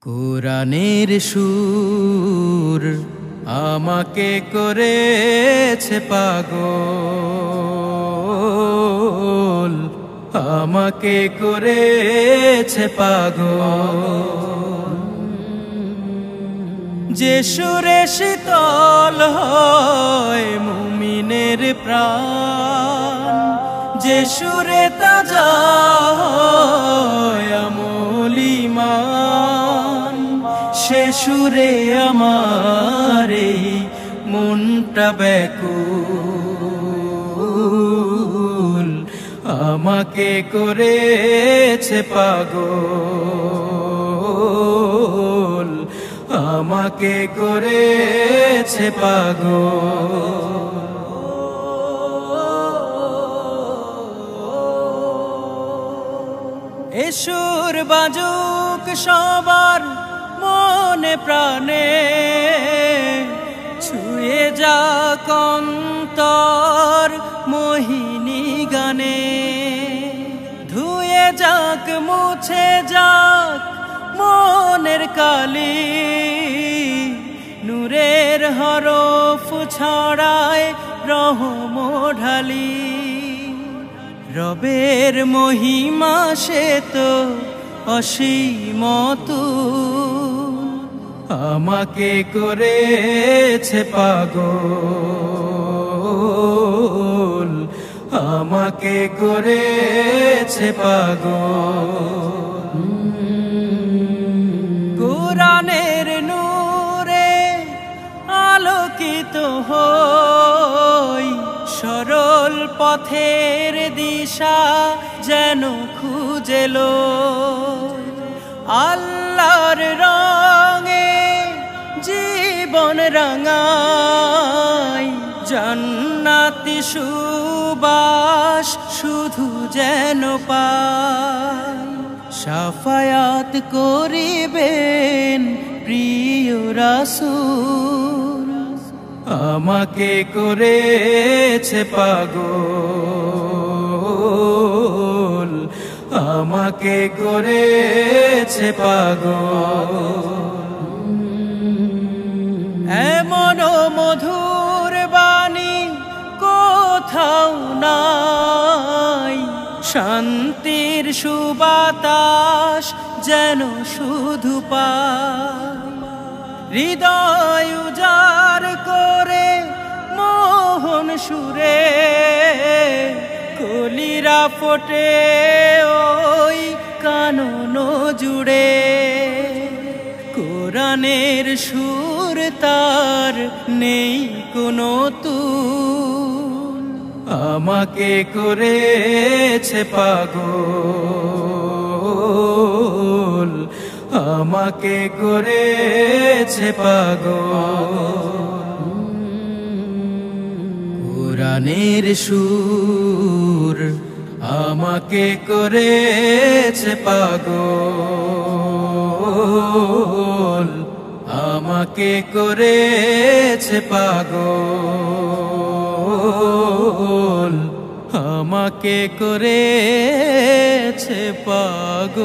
কোরআনের সুর আমাকে করেছে পাগল, আমাকে করেছে পাগল। যে সুরে শীতল হয় মুমিনের প্রাণ, যে সুরে তাজা হয় আমল ঈমান, সে সুরে আমার এই মনটা ব্যাকুল, আমাকে করেছে পাগল, আমাকে করেছে পাগল। এ সুর বাজুক সবার মনে প্রাণে, ছুঁয়ে যাক অন্তর মোহিনী গানে, ধুয়ে যাক মুছে যাক মনের কালি, নূরের হরফ ছড়ায় রহম ঢালি। রবের মহিমা সে তো অসীম অতুল, আমাকে করেছে পাগল, আমাকে করেছে পাগল। কোরআনের নূরে আলোকিত হই, সরল পথের দিশা যেন খুঁজে লই। আল্লাহর রঙে জীবন রাঙাই, জান্নাতি সুবাস শুধু যেন পাই। শাফায়াত করিবেন প্রিয় রাসূল, আমাকে করেছে পাগল, আমাকে করেছে পাগল। এমন মধুর বাণী কোথাও নাই, শান্তির সুবাতাস যেন শুধু পাই। হৃদয় উজাড় করে মোহন সুরে, কলিরা ফোটে ওই কানন জুড়ে। কোরআনের সুর তার নেই কোনো তুল, আমাকে করেছে পাগল, আমাকে করেছে পাগল। কোরআনের সুর আমাকে করেছে পাগল, আমাকে করেছে পাগল, আমাকে করেছে পাগল।